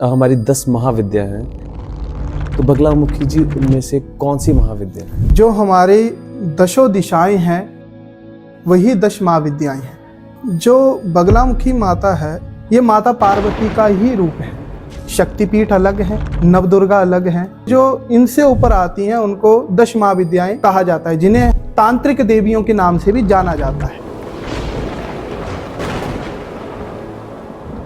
हमारी 10 महाविद्या हैं, तो बगलामुखी जी उनमें से कौन सी महाविद्या है? जो हमारी दशों दिशाएं हैं वही 10 महाविद्याएं हैं। जो बगलामुखी माता है ये माता पार्वती का ही रूप है। शक्तिपीठ अलग है, नवदुर्गा अलग हैं। जो इनसे ऊपर आती हैं उनको 10 महाविद्याएं कहा जाता है, जिन्हें तांत्रिक देवियों के नाम से भी जाना जाता है।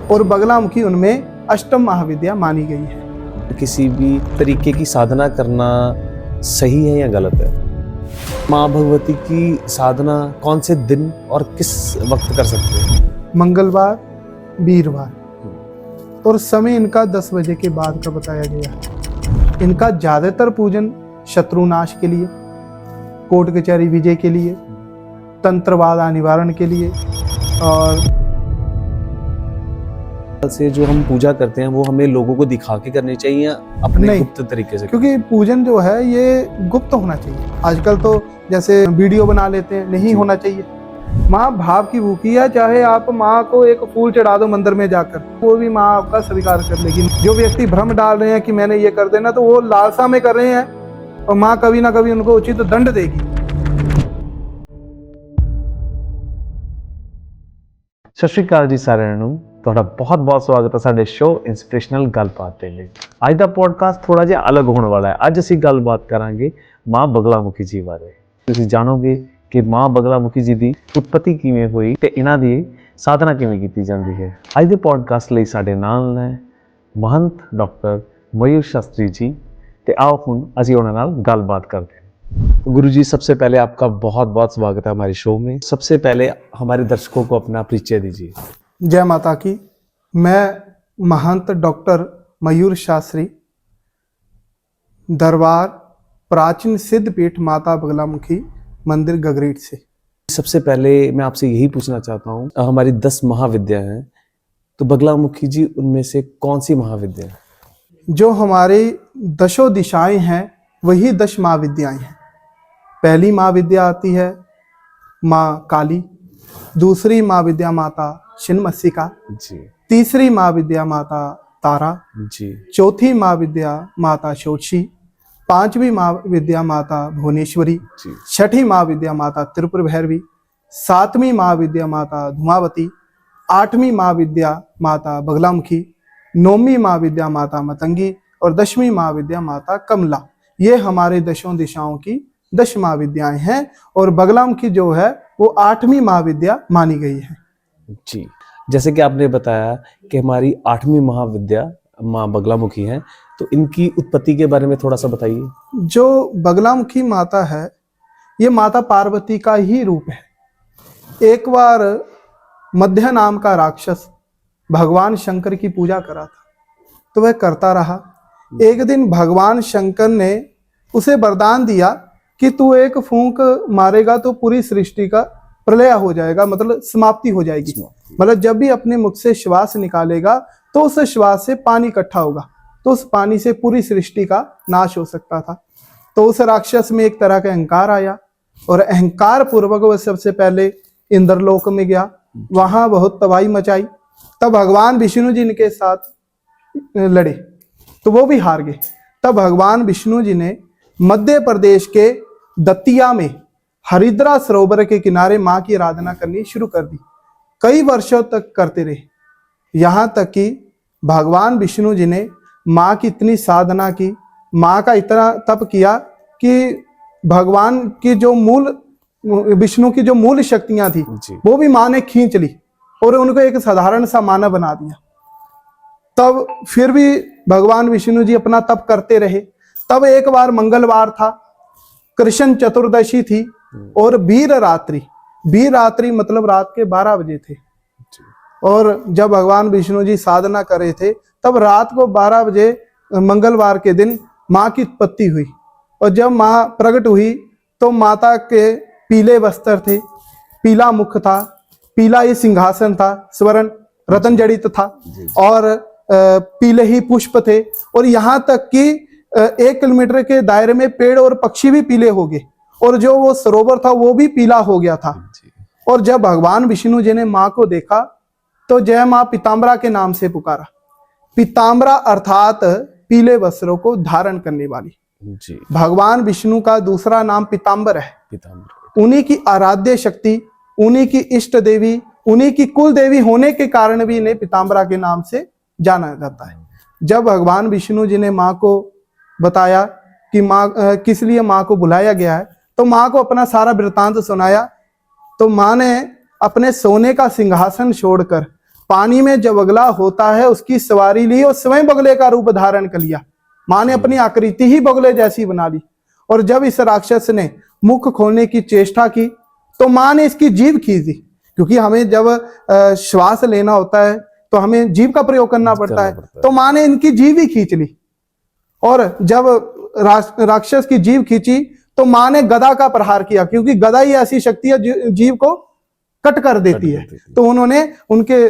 और बगलामुखी उनमें अष्टम महाविद्या मानी गई है। किसी भी तरीके की साधना करना सही है या गलत है? माँ भगवती की साधना कौन से दिन और किस वक्त कर सकते हैं? मंगलवार, वीरवार, और समय इनका 10 बजे के बाद का बताया गया है। इनका ज़्यादातर पूजन शत्रुनाश के लिए, कोर्ट कचहरी विजय के लिए, तंत्रवादा निवारण के लिए, और से जो हम पूजा करते हैं वो हमें लोगों को दिखा के करनी चाहिए या अपने गुप्त तरीके से? क्योंकि पूजन जो है ये गुप्त होना चाहिए। आजकल तो जैसे वीडियो बना लेते हैं, नहीं होना चाहिए। माँ भाव की भूखी है, चाहे आप माँ को एक फूल चढ़ा दो मंदिर में जाकर, वो भी माँ आपका स्वीकार कर लेगी। जो व्यक्ति भ्रम डाल रहे हैं कि मैंने ये कर देना, तो वो लालसा में कर रहे हैं और माँ कभी ना कभी उनको उचित दंड देगी। सत श्री अकाल जी साਰਿਆਂ ਨੂੰ ਤੁਹਾਡਾ ਬਹੁਤ ਸਵਾਗਤ ਹੈ ਸਾਡੇ ਸ਼ੋਅ ਇੰਸਪੀਰੇਸ਼ਨਲ ਗੱਲਬਾਤ ਦੇ ਲਈ। ਅੱਜ ਦਾ ਪੋਡਕਾਸਟ ਥੋੜਾ ਜਿਹਾ ਅਲੱਗ ਹੋਣ ਵਾਲਾ ਹੈ। ਅੱਜ ਅਸੀਂ ਗੱਲਬਾਤ ਕਰਾਂਗੇ ਮਾਂ ਬਗਲਾਮੁਖੀ ਜੀ ਬਾਰੇ। ਤੁਸੀਂ ਜਾਣੋਗੇ ਕਿ ਮਾਂ ਬਗਲਾਮੁਖੀ ਜੀ ਦੀ ਉਤਪਤੀ ਕਿਵੇਂ ਹੋਈ ਤੇ ਇਹਨਾਂ ਦੀ ਸਾਧਨਾ ਕਿਵੇਂ ਕੀਤੀ ਜਾਂਦੀ ਹੈ। ਅੱਜ ਦੇ ਪੋਡਕਾਸਟ ਲਈ ਸਾਡੇ ਨਾਲ ਨੇ महंत डॉक्टर मयूर शास्त्री जी। ਤੇ आओ ਹੁਣ ਅਸੀਂ ਉਹਨਾਂ ਨਾਲ ਗੱਲਬਾਤ ਕਰਦੇ हैं। गुरु जी, सबसे पहले आपका बहुत बहुत स्वागत है हमारे शो में। सबसे पहले हमारे दर्शकों को अपना परिचय दीजिए। जय माता की। मैं महंत डॉक्टर मयूर शास्त्री, दरबार प्राचीन सिद्धपीठ माता बगलामुखी मंदिर गगरेट से। सबसे पहले मैं आपसे यही पूछना चाहता हूँ, हमारी 10 महाविद्या हैं, तो बगलामुखी जी उनमें से कौन सी महाविद्या है? जो हमारी दशों दिशाएं हैं वही 10 महाविद्याएं हैं। पहली महाविद्या आती है माँ काली, दूसरी महाविद्या माता छिन्नमस्तिका जी, तीसरी महाविद्या माता तारा जी, चौथी महाविद्या माता षोडशी, पांचवी महाविद्या माता भुवनेश्वरी, जी, छठी महाविद्या माता त्रिपुर भैरवी, सातवीं महाविद्या माता धुमावती, आठवीं महाविद्या माता बगलामुखी, नौवीं महाविद्या माता मतंगी और 10वीं महाविद्या माता कमला। ये हमारे दशों दिशाओं की 10 महाविद्याएं हैं और बगलामुखी जो है वो 8वीं महाविद्या मानी गई है। जी, जैसे कि आपने बताया कि हमारी 8वीं महाविद्या माँ बगलामुखी हैं, तो इनकी उत्पत्ति के बारे में थोड़ा सा बताइए। जो बगलामुखी माता है ये माता पार्वती का ही रूप है। एक बार मध्य नाम का राक्षस भगवान शंकर की पूजा करा था, तो वह करता रहा। एक दिन भगवान शंकर ने उसे वरदान दिया कि तू एक फूंक मारेगा तो पूरी सृष्टि का प्रलय हो जाएगा, मतलब समाप्ति हो जाएगी। मतलब जब भी अपने मुख से श्वास निकालेगा तो उस श्वास से पानी इकट्ठा होगा, तो उस पानी से पूरी सृष्टि का नाश हो सकता था। तो उस राक्षस में एक तरह का अहंकार आया और अहंकार पूर्वक वह सबसे पहले इंद्रलोक में गया, वहां बहुत तबाही मचाई। तब भगवान विष्णु जी इनके साथ लड़े तो वो भी हार गए। तब भगवान विष्णु जी ने मध्य प्रदेश के दतिया में हरिद्रा सरोवर के किनारे माँ की आराधना करनी शुरू कर दी। कई वर्षों तक करते रहे, यहाँ तक कि भगवान विष्णु जी ने माँ की इतनी साधना की, माँ का इतना तप किया कि भगवान की जो मूल विष्णु की जो मूल शक्तियां थी वो भी माँ ने खींच ली और उनको एक साधारण सा मानव बना दिया। तब फिर भी भगवान विष्णु जी अपना तप करते रहे। तब एक बार मंगलवार था, कृष्ण चतुर्दशी थी और वीर रात्रि मतलब रात के 12 बजे थे। और जब भगवान विष्णु जी साधना कर रहे थे तब रात को 12 बजे मंगलवार के दिन माँ की उत्पत्ति हुई। और जब माँ प्रकट हुई तो माता के पीले वस्त्र थे, पीला मुख था, पीला ही सिंहासन था, स्वर्ण रतन जड़ित था और पीले ही पुष्प थे। और यहाँ तक कि 1 किलोमीटर के दायरे में पेड़ और पक्षी भी पीले हो गए और जो वो सरोवर था वो भी पीला हो गया था। और जब भगवान विष्णु जी ने माँ को देखा तो जय माँ पीताम्बरा के नाम से पुकारा पीताम्बरा अर्थात पीले वस्त्रों को धारण करने वाली। जी। भगवान विष्णु का दूसरा नाम पीताम्बर है। पीताम्बर। उन्हीं की आराध्य शक्ति, उन्हीं की इष्ट देवी, उन्हीं की कुल देवी होने के कारण भी इन्हें पीताम्बरा के नाम से जाना जाता है। जब भगवान विष्णु जी ने माँ को बताया कि माँ किस लिए माँ को बुलाया गया है, तो माँ को अपना सारा वृतांत सुनाया। तो माँ ने अपने सोने का सिंहासन छोड़कर पानी में जब बगला होता है उसकी सवारी ली और स्वयं बगले का रूप धारण कर लिया। माँ ने अपनी आकृति ही बगले जैसी बना ली। और जब इस राक्षस ने मुख खोलने की चेष्टा की तो माँ ने इसकी जीभ खींच दी, क्योंकि हमें जब श्वास लेना होता है तो हमें जीभ का प्रयोग करना पड़ता है। तो माँ ने इनकी जीभ ही खींच ली। और जब राक्षस की जीभ खींची तो माँ ने गदा का प्रहार किया, क्योंकि गदा ही ऐसी शक्ति है जीभ को कट कर देती है। तो उन्होंने उनके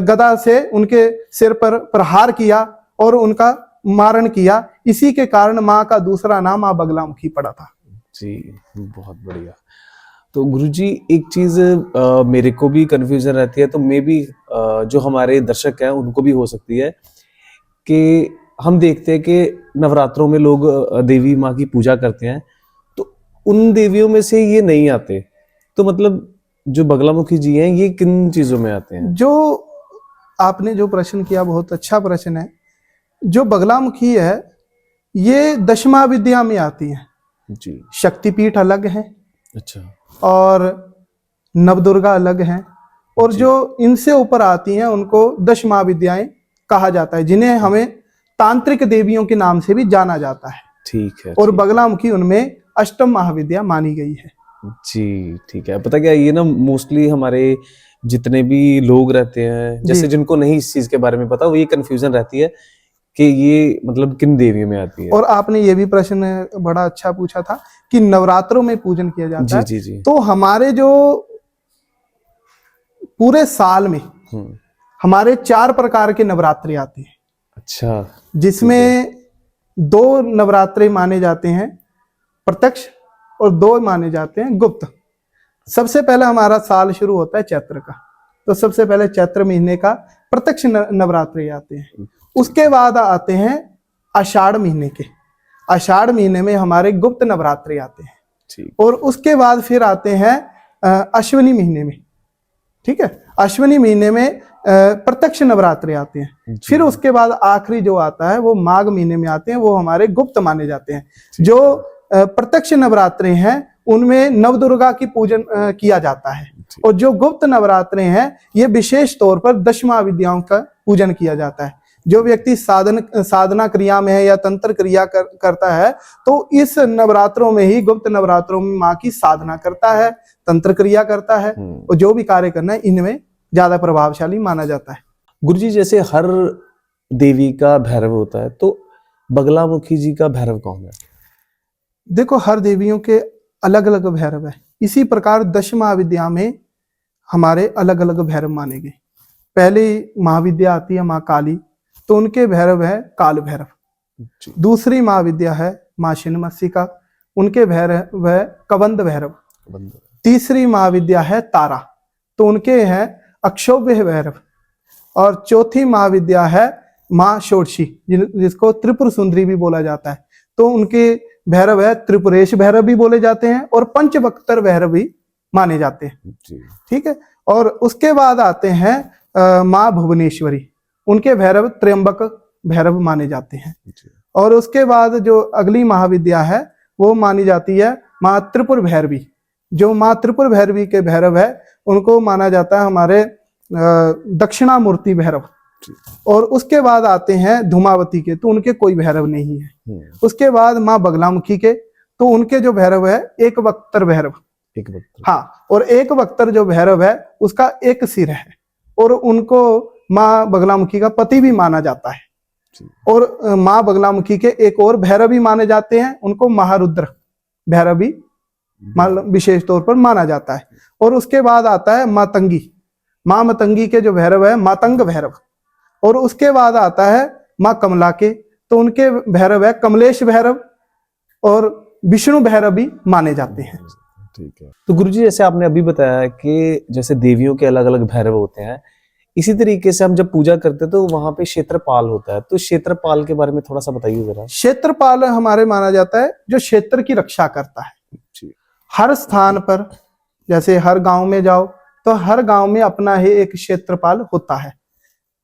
गदा से उनके सिर पर प्रहार किया और उनका मारण किया। इसी के कारण माँ का दूसरा नाम माँ बगलामुखी पड़ा था। जी, बहुत बढ़िया। तो गुरुजी एक चीज मेरे को भी कंफ्यूजन रहती है, तो मे भी जो हमारे दर्शक हैं उनको भी हो सकती है कि हम देखते हैं कि नवरात्रों में लोग देवी माँ की पूजा करते हैं, तो उन देवियों में से ये नहीं आते। तो मतलब जो बगलामुखी जी हैं ये किन चीजों में आते हैं? जो आपने जो प्रश्न किया बहुत अच्छा प्रश्न है। जो बगलामुखी है ये दशमा विद्या में आती है जी। शक्तिपीठ अलग है। अच्छा। और नवदुर्गा अलग हैं, और जो इनसे ऊपर आती हैं उनको दश महाविद्याएं कहा जाता है, जिन्हें हमें तांत्रिक देवियों के नाम से भी जाना जाता है। ठीक है। और बगलामुखी उनमें अष्टम महाविद्या मानी गई है। जी ठीक है। पता क्या, ये ना मोस्टली हमारे जितने भी लोग रहते हैं, जैसे जिनको नहीं इस चीज के बारे में पता, वो ये कंफ्यूजन रहती है कि ये मतलब किन देवियों में आती है। और आपने ये भी प्रश्न बड़ा अच्छा पूछा था कि नवरात्रों में पूजन किया जाता है। जी जी। तो हमारे जो पूरे साल में हमारे 4 प्रकार के नवरात्रि आते हैं। अच्छा। जिसमें 2 नवरात्रि माने जाते हैं प्रत्यक्ष और 2 माने जाते हैं गुप्त। सबसे पहले हमारा साल शुरू होता है चैत्र का, तो सबसे पहले चैत्र महीने का प्रत्यक्ष नवरात्रि आते हैं। उसके बाद आते हैं आषाढ़ महीने के। आषाढ़ महीने में हमारे गुप्त नवरात्रि आते हैं। और उसके बाद फिर आते हैं अश्विनी महीने में। ठीक है, अश्विनी महीने में प्रत्यक्ष नवरात्रि आते हैं। फिर उसके बाद आखिरी जो आता है वो माघ महीने में आते हैं, वो हमारे गुप्त माने जाते हैं। जो प्रत्यक्ष नवरात्रि हैं उनमें नवदुर्गा की पूजन किया जाता है, और जो गुप्त नवरात्रि हैं ये विशेष तौर पर दशमा विद्याओं का पूजन किया जाता है। जो व्यक्ति साधना क्रिया में है या तंत्र क्रिया करता है तो इस नवरात्रों में ही, गुप्त नवरात्रों में माँ की साधना करता है, तंत्र क्रिया करता है, और जो भी कार्य करना है इनमें ज्यादा प्रभावशाली माना जाता है। गुरुजी जैसे हर देवी का भैरव होता है, तो बगलामुखी जी का भैरव कौन है? देखो, हर देवियों के अलग अलग भैरव है। इसी प्रकार दश महाविद्या में हमारे अलग अलग भैरव माने गए। पहली महाविद्या आती है माँ काली, तो उनके भैरव है काल भैरव। दूसरी महाविद्या है माँ छिन्नमस्तिका, उनके भैरव है कबंध भैरव। तीसरी महाविद्या है तारा, तो उनके हैं अक्षोभ्य भैरव। और चौथी महाविद्या है माँ षोडशी, जिसको त्रिपुर सुंदरी भी बोला जाता है, तो उनके भैरव है त्रिपुरेश भैरव भी बोले जाते हैं, और पंचवक्तर भैरव भी माने जाते हैं। ठीक है। और उसके बाद आते हैं माँ भुवनेश्वरी, उनके भैरव त्र्यंबक भैरव माने जाते हैं। और उसके बाद जो अगली महाविद्या है वो मानी जाती है माँ त्रिपुर भैरवी। जो माँ त्रिपुर भैरवी के भैरव है उनको माना जाता है हमारे दक्षिणामूर्ति भैरव। और उसके बाद आते हैं धूमावती के, तो उनके कोई भैरव नहीं है। उसके बाद माँ बगलामुखी के, तो उनके जो भैरव है एक वक्तर भैरव। हाँ, और एक वक्तर जो भैरव है उसका एक सिर है, और उनको माँ बगलामुखी का पति भी माना जाता है। और माँ बगलामुखी के एक और भैरव भी माने जाते हैं, उनको महारुद्र भैरव भी विशेष तौर पर माना जाता है। और उसके बाद आता है मातंगी। माँ मतंगी के जो भैरव है मातंग भैरव। और उसके बाद आता है माँ कमला के, तो उनके भैरव है कमलेश भैरव, और विष्णु भैरव भी माने जाते हैं। ठीक है। तो गुरुजी जैसे आपने अभी बताया कि जैसे देवियों के अलग अलग भैरव होते हैं, इसी तरीके से हम जब पूजा करते हैं तो वहां पे क्षेत्रपाल होता है, तो क्षेत्रपाल के बारे में थोड़ा सा बताइए जरा। क्षेत्रपाल हमारे माना जाता है जो क्षेत्र की रक्षा करता है। जी। हर स्थान पर, जैसे हर गांव में जाओ तो हर गांव में अपना ही एक क्षेत्रपाल होता है,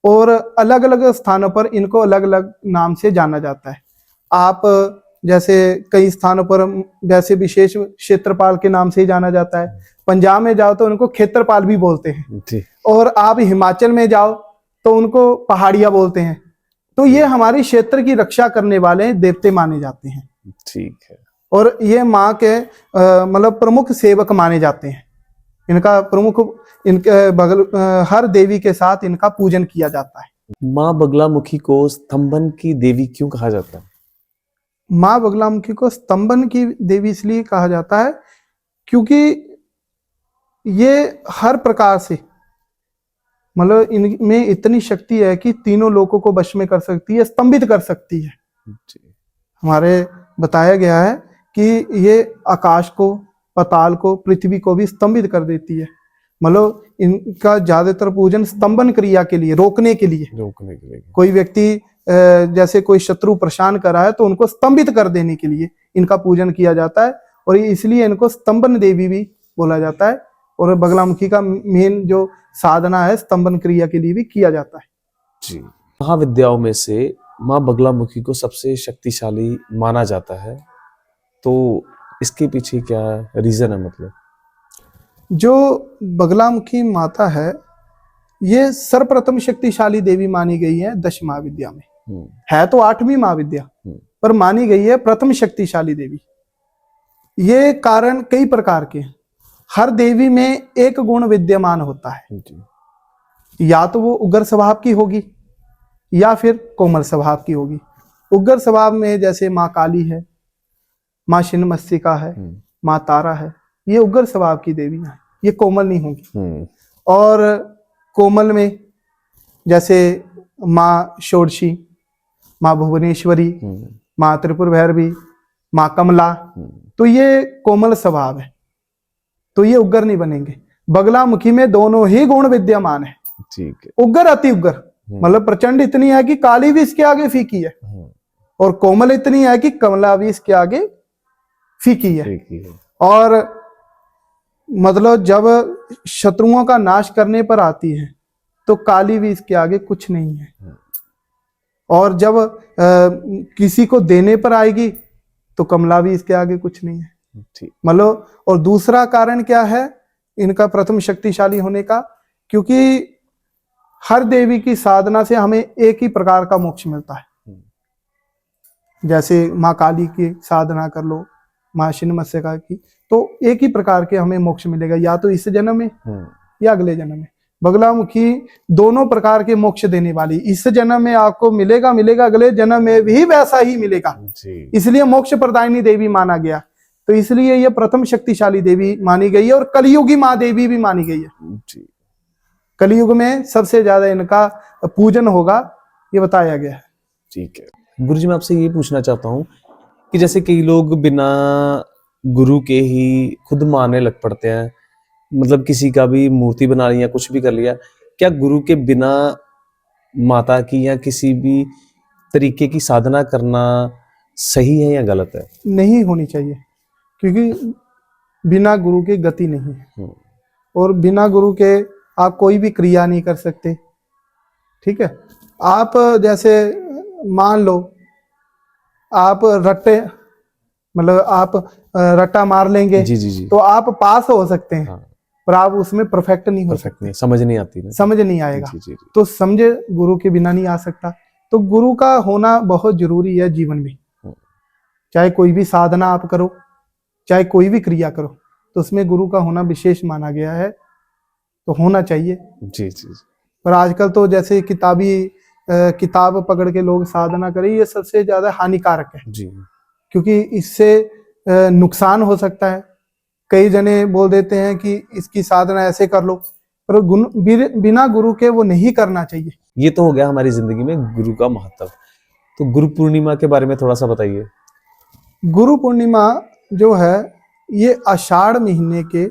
और अलग अलग स्थानों पर इनको अलग अलग नाम से जाना जाता है। आप जैसे कई स्थानों पर वैसे विशेष क्षेत्रपाल के नाम से ही जाना जाता है। पंजाब में जाओ तो उनको क्षेत्रपाल भी बोलते हैं, जी। और आप हिमाचल में जाओ तो उनको पहाड़िया बोलते हैं। तो ये हमारी क्षेत्र की रक्षा करने वाले देवते माने जाते हैं, ठीक है। और ये माँ के मतलब प्रमुख सेवक माने जाते हैं। इनका प्रमुख, इनके बगल हर देवी के साथ इनका पूजन किया जाता है। माँ बगलामुखी को स्तंभन की देवी क्यों कहा जाता है? माँ बगलामुखी को स्तंभन की देवी इसलिए कहा जाता है क्योंकि ये हर प्रकार से, मतलब इनमें इतनी शक्ति है कि तीनों लोगों को वश में कर सकती है, स्तंभित कर सकती है। जी। हमारे बताया गया है कि ये आकाश को, पाताल को, पृथ्वी को भी स्तंभित कर देती है। मतलब इनका ज्यादातर पूजन स्तंभन क्रिया के लिए, रोकने के लिए। कोई व्यक्ति जैसे कोई शत्रु परेशान कर रहा है तो उनको स्तंभित कर देने के लिए इनका पूजन किया जाता है, और इसलिए इनको स्तंभन देवी भी बोला जाता है। और बगलामुखी का मेन जो साधना है स्तंभन क्रिया के लिए भी किया जाता है। जी। महाविद्याओं में से माँ बगलामुखी को सबसे शक्तिशाली माना जाता है, तो इसके पीछे क्या रीजन है? मतलब जो बगलामुखी माता है ये सर्वप्रथम शक्तिशाली देवी मानी गई है 10 महाविद्या में। है तो 8वीं महाविद्या, पर मानी गई है प्रथम शक्तिशाली देवी। ये कारण कई प्रकार के हैं। हर देवी में एक गुण विद्यमान होता है, या तो वो उग्र स्वभाव की होगी या फिर कोमल स्वभाव की होगी। उग्र स्वभाव में जैसे माँ काली है, माँ छिन्नमस्तिका है, माँ तारा है, ये उग्र स्वभाव की देवियां हैं, ये कोमल नहीं होंगी। और कोमल में जैसे माँ षोडशी, माँ भुवनेश्वरी, माँ त्रिपुर भैरवी, माँ कमला, तो ये कोमल स्वभाव है, तो ये उग्र नहीं बनेंगे। बगलामुखी में दोनों ही गुण विद्यमान है। ठीक है। उग्र अति उग्र, मतलब प्रचंड इतनी है कि काली भी इसके आगे फीकी है, और कोमल इतनी है कि कमला भी इसके आगे फीकी है। और मतलब जब शत्रुओं का नाश करने पर आती है तो काली भी इसके आगे कुछ नहीं है, और जब किसी को देने पर आएगी तो कमला भी इसके आगे कुछ नहीं है। मतलब, और दूसरा कारण क्या है इनका प्रथम शक्तिशाली होने का, क्योंकि हर देवी की साधना से हमें एक ही प्रकार का मोक्ष मिलता है। जैसे माँ काली की साधना कर लो, माँ छिन्नमस्तिका की, तो एक ही प्रकार के हमें मोक्ष मिलेगा, या तो इस जन्म में या अगले जन्म में। बगलामुखी दोनों प्रकार के मोक्ष देने वाली, इस जन्म में आपको मिलेगा, अगले जन्म में भी वैसा ही मिलेगा, इसलिए मोक्ष प्रदायिनी देवी माना गया। तो इसलिए ये प्रथम शक्तिशाली देवी मानी गई है, और कलयुगी माँ देवी भी मानी गई है। कलयुग में सबसे ज्यादा इनका पूजन होगा, ये बताया गया है। ठीक है। गुरुजी, मैं आपसे ये पूछना चाहता हूँ कि जैसे कई लोग बिना गुरु के ही खुद मानने लग पड़ते हैं, मतलब किसी का भी मूर्ति बना लिया, कुछ भी कर लिया, क्या गुरु के बिना माता की या किसी भी तरीके की साधना करना सही है या गलत है? नहीं होनी चाहिए, क्योंकि बिना गुरु के गति नहीं है, और बिना गुरु के आप कोई भी क्रिया नहीं कर सकते। ठीक है। आप जैसे मान लो आप रट्टे, मतलब आप रट्टा मार लेंगे, जी। तो आप पास हो सकते हैं, पर आप उसमें परफेक्ट नहीं हो सकते। नहीं, समझ नहीं आती ना, समझ नहीं आएगा। जी। तो समझे गुरु के बिना नहीं आ सकता। तो गुरु का होना बहुत जरूरी है जीवन में। चाहे कोई भी साधना आप करो, चाहे कोई भी क्रिया करो, तो उसमें गुरु का होना विशेष माना गया है, तो होना चाहिए। जी। पर आजकल तो जैसे किताब पकड़ के लोग साधना करें, ये सबसे ज्यादा हानिकारक है जी, क्योंकि इससे नुकसान हो सकता है। कई जने बोल देते हैं कि इसकी साधना ऐसे कर लो, पर बिना गुरु के वो नहीं करना चाहिए। ये तो हो गया हमारी जिंदगी में गुरु का महत्व। तो गुरु पूर्णिमा के बारे में थोड़ा सा बताइए। गुरु पूर्णिमा जो है ये आषाढ़ महीने के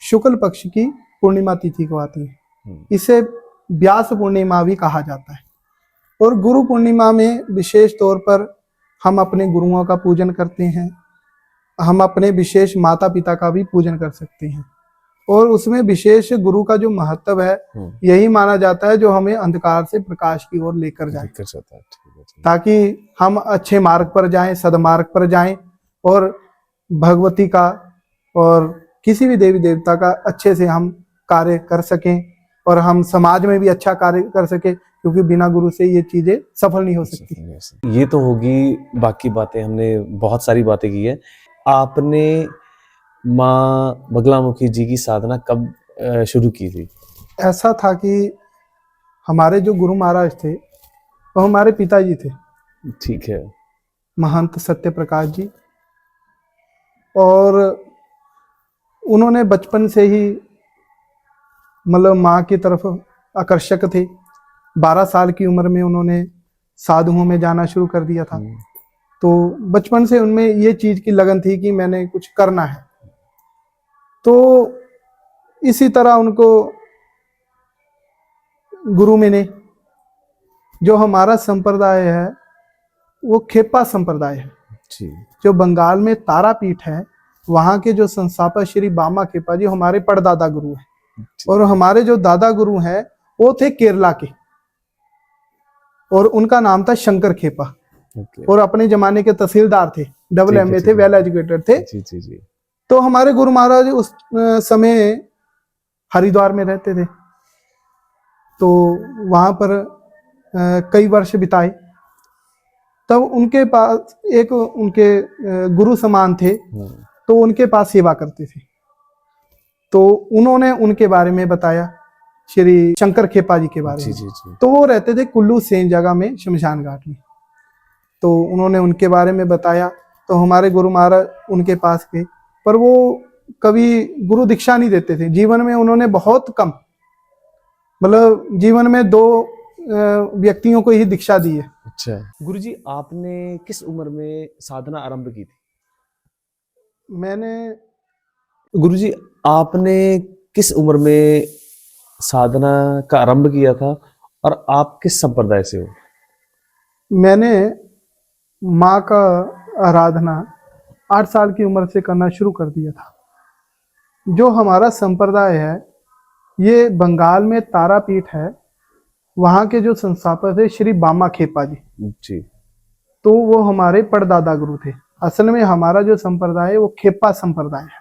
शुक्ल पक्ष की पूर्णिमा तिथि को आती है। इसे व्यास पूर्णिमा भी कहा जाता है। और गुरु पूर्णिमा में विशेष तौर पर हम अपने गुरुओं का पूजन करते हैं, हम अपने विशेष माता पिता का भी पूजन कर सकते हैं। और उसमें विशेष गुरु का जो महत्व है यही माना जाता है जो हमें अंधकार से प्रकाश की ओर लेकर जाए, कर सकता है, ठीक है, ठीक है। ताकि हम अच्छे मार्ग पर जाएं, सदमार्ग पर जाएं और भगवती का और किसी भी देवी देवता का अच्छे से हम कार्य कर सकें और हम समाज में भी अच्छा कार्य कर सकें, क्योंकि बिना गुरु से ये चीजें सफल नहीं हो सकती। ये तो होगी, बाकी बातें हमने बहुत सारी बातें की है। आपने माँ बगलामुखी जी की साधना कब शुरू की थी? ऐसा था कि हमारे जो गुरु महाराज थे वो हमारे पिताजी थे, ठीक है। महंत सत्य प्रकाश जी। और उन्होंने बचपन से ही मतलब माँ की तरफ आकर्षक थे। 12 साल की उम्र में उन्होंने साधुओं में जाना शुरू कर दिया था। तो बचपन से उनमें ये चीज की लगन थी कि मैंने कुछ करना है। तो इसी तरह उनको गुरु मिले। जो हमारा संप्रदाय है वो खेपा संप्रदाय है, जी। जो बंगाल में तारापीठ है, वहाँ के जो संस्थापक श्री बामा खेपा जी हमारे परदादा गुरु हैं। और हमारे जो दादा गुरु हैं वो थे केरला के, और उनका नाम था शंकर खेपा। और अपने जमाने के तहसीलदार थे, डबल MA थे, वेल एजुकेटेड थे। जी जी जी। तो हमारे गुरु महाराज उस समय हरिद्वार में रहते थे, तो वहां पर कई वर्ष बिताए। तब उनके पास एक उनके गुरु समान थे, तो उनके पास सेवा करते थे। तो उन्होंने उनके बारे में बताया, श्री शंकर खेपा जी के बारे में। जी। तो वो रहते थे कुल्लू सेन जगह में, शमशान घाट में। तो उन्होंने उनके बारे में बताया, तो हमारे गुरु महाराज उनके पास गए, पर वो कभी गुरु दीक्षा नहीं देते थे। जीवन में उन्होंने बहुत कम, मतलब जीवन में 2 व्यक्तियों को ही दीक्षा दी है। अच्छा। गुरुजी, आपने किस उम्र में साधना आरंभ की थी? मैंने गुरुजी, आपने किस उम्र में साधना का आरंभ किया था और आप किस संप्रदाय से हो? मैंने माँ का आराधना 8 साल की उम्र से करना शुरू कर दिया था। जो हमारा संप्रदाय है ये बंगाल में तारापीठ है, वहाँ के जो संस्थापक थे श्री बामा खेपा जी। तो वो हमारे परदादा गुरु थे। असल में हमारा जो संप्रदाय है वो खेपा संप्रदाय है,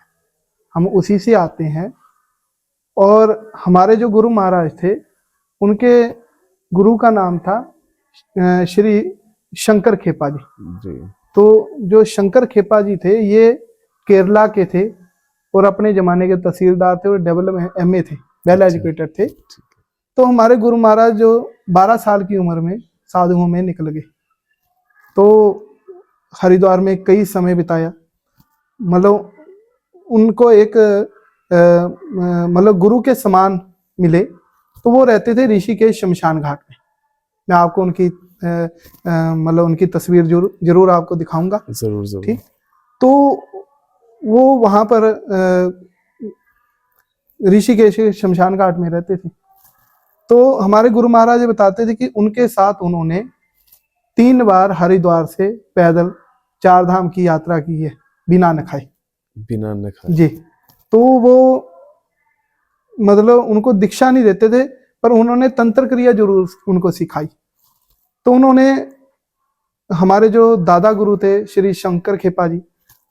हम उसी से आते हैं। और हमारे जो गुरु महाराज थे उनके गुरु का नाम था श्री शंकर खेपा जी। तो जो शंकर खेपा जी थे ये केरला के थे और अपने जमाने के तहसीलदार थे और डबल MA थे, वेल एजुकेटेड थे। तो हमारे गुरु महाराज जो 12 साल की उम्र में साधुओं में निकल गए, तो हरिद्वार में कई समय बिताया। मतलब उनको एक मतलब गुरु के समान मिले। तो वो रहते थे ऋषिकेश शमशान घाट में। मैं आपको उनकी मतलब उनकी तस्वीर जरूर आपको दिखाऊंगा। जरूर। ठीक। तो वो वहां पर ऋषिकेश शमशान घाट में रहते थे। तो हमारे गुरु महाराज बताते थे कि उनके साथ उन्होंने 3 बार हरिद्वार से पैदल 4 धाम की यात्रा की है, बिना न खाए। बिना न खाए जी। तो वो मतलब उनको दीक्षा नहीं देते थे, पर उन्होंने तंत्र क्रिया जरूर उनको सिखाई। तो उन्होंने हमारे जो दादा गुरु थे श्री शंकर खेपा जी,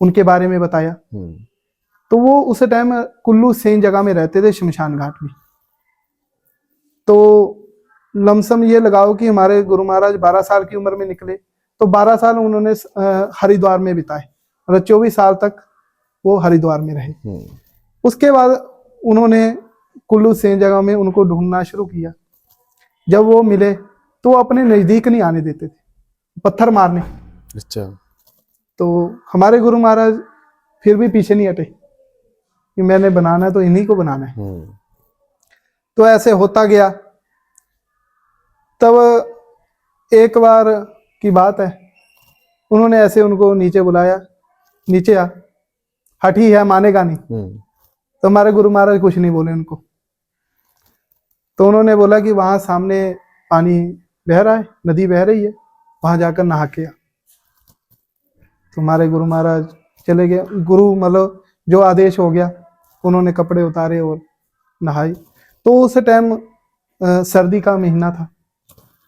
उनके बारे में बताया। तो वो उस टाइम कुल्लू सेन जगह में रहते थे, शमशान घाट में। तो लमसम ये लगाओ कि हमारे गुरु महाराज 12 साल की उम्र में निकले, तो 12 साल उन्होंने हरिद्वार में बिताए, मतलब 24 साल तक वो हरिद्वार में रहे। उसके बाद उन्होंने कुल्लू सेन जगह में उनको ढूंढना शुरू किया। जब वो मिले तो वो अपने नजदीक नहीं आने देते थे, पत्थर मारने। अच्छा। तो हमारे गुरु महाराज फिर भी पीछे नहीं हटे कि मैंने बनाना है तो इन्हीं को बनाना है। तो ऐसे होता गया। तब एक बार की बात है, उन्होंने ऐसे उनको नीचे बुलाया, नीचे आ, हठी है, मानेगा नहीं। तो हमारे गुरु महाराज कुछ नहीं बोले उनको। तो उन्होंने बोला कि वहां सामने पानी बह रहा है, नदी बह रही है, वहां जाकर नहा के आ। तो हमारे गुरु महाराज चले गए। गुरु मतलब जो आदेश हो गया, उन्होंने कपड़े उतारे और नहाए। तो उस टाइम सर्दी का महीना था।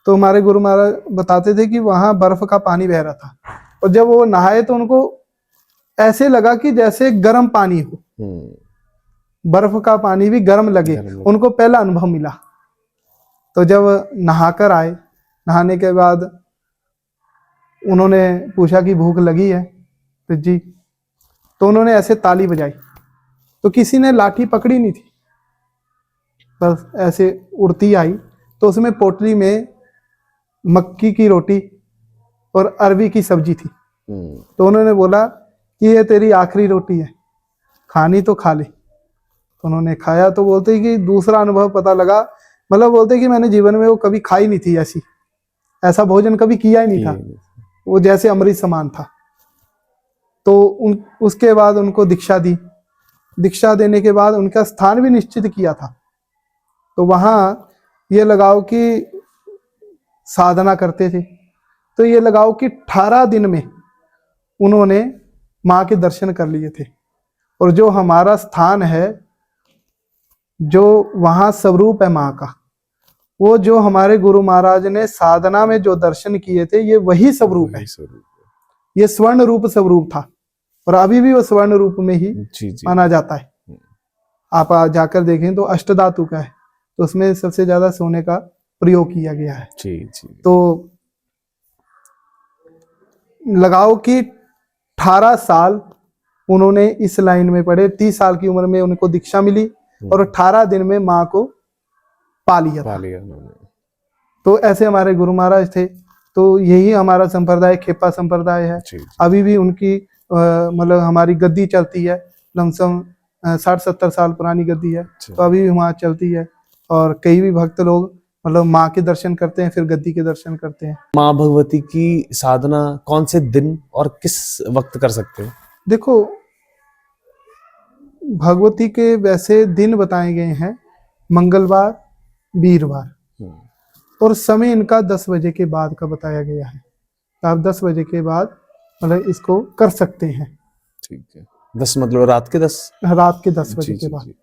तो हमारे गुरु महाराज बताते थे कि वहां बर्फ का पानी बह रहा था, और जब वो नहाए तो उनको ऐसे लगा कि जैसे गर्म पानी हो, बर्फ का पानी भी गर्म लगे। उनको पहला अनुभव मिला। तो जब नहाकर आए, नहाने के बाद उन्होंने पूछा कि भूख लगी है तो जी। तो उन्होंने ऐसे ताली बजाई, तो किसी ने लाठी पकड़ी नहीं थी, बस ऐसे उड़ती आई। तो उसमें पोटली में मक्की की रोटी और अरबी की सब्जी थी। तो उन्होंने बोला कि ये तेरी आखिरी रोटी है, खानी तो खा ले। तो उन्होंने खाया। तो बोलते कि दूसरा अनुभव पता लगा, मतलब बोलते कि मैंने जीवन में वो कभी खाई नहीं थी, ऐसा भोजन कभी किया ही नहीं था, वो जैसे अमृत समान था। तो उसके बाद उनको दीक्षा दी। दीक्षा देने के बाद उनका स्थान भी निश्चित किया था। तो वहां ये लगाओ कि साधना करते थे। तो ये लगाओ कि 18 दिन में उन्होंने माँ के दर्शन कर लिए थे। और जो हमारा स्थान है, जो वहां स्वरूप है माँ का, वो जो हमारे गुरु महाराज ने साधना में जो दर्शन किए थे, ये वही स्वरूप है। ये स्वर्ण रूप स्वरूप था, और अभी भी वो स्वर्ण रूप में ही माना जाता है। आप जाकर देखें तो अष्टधातु का है, तो उसमें सबसे ज्यादा सोने का प्रयोग किया गया है। तो लगाओ कि 18 साल उन्होंने इस लाइन में पढ़े। 30 साल की उम्र में उनको दीक्षा मिली, और 18 दिन में माँ को पा लिया था। तो ऐसे हमारे गुरु महाराज थे। तो यही हमारा संप्रदाय खेपा संप्रदाय है। अभी भी उनकी मतलब हमारी गद्दी चलती है, लमसम 60-70 साल पुरानी गद्दी है। तो अभी भी वहाँ चलती है, और कई भी भक्त लोग मतलब माँ के दर्शन करते हैं, फिर गद्दी के दर्शन करते हैं। माँ भगवती की साधना कौन से दिन और किस वक्त कर सकते हैं? देखो, भगवती के वैसे दिन बताए गए हैं, मंगलवार, वीरवार, और समय इनका 10 बजे के बाद का बताया गया है। तो आप 10 बजे के बाद मतलब इसको कर सकते हैं। ठीक है। 10 मतलब रात के 10? रात के 10 बजे के बाद।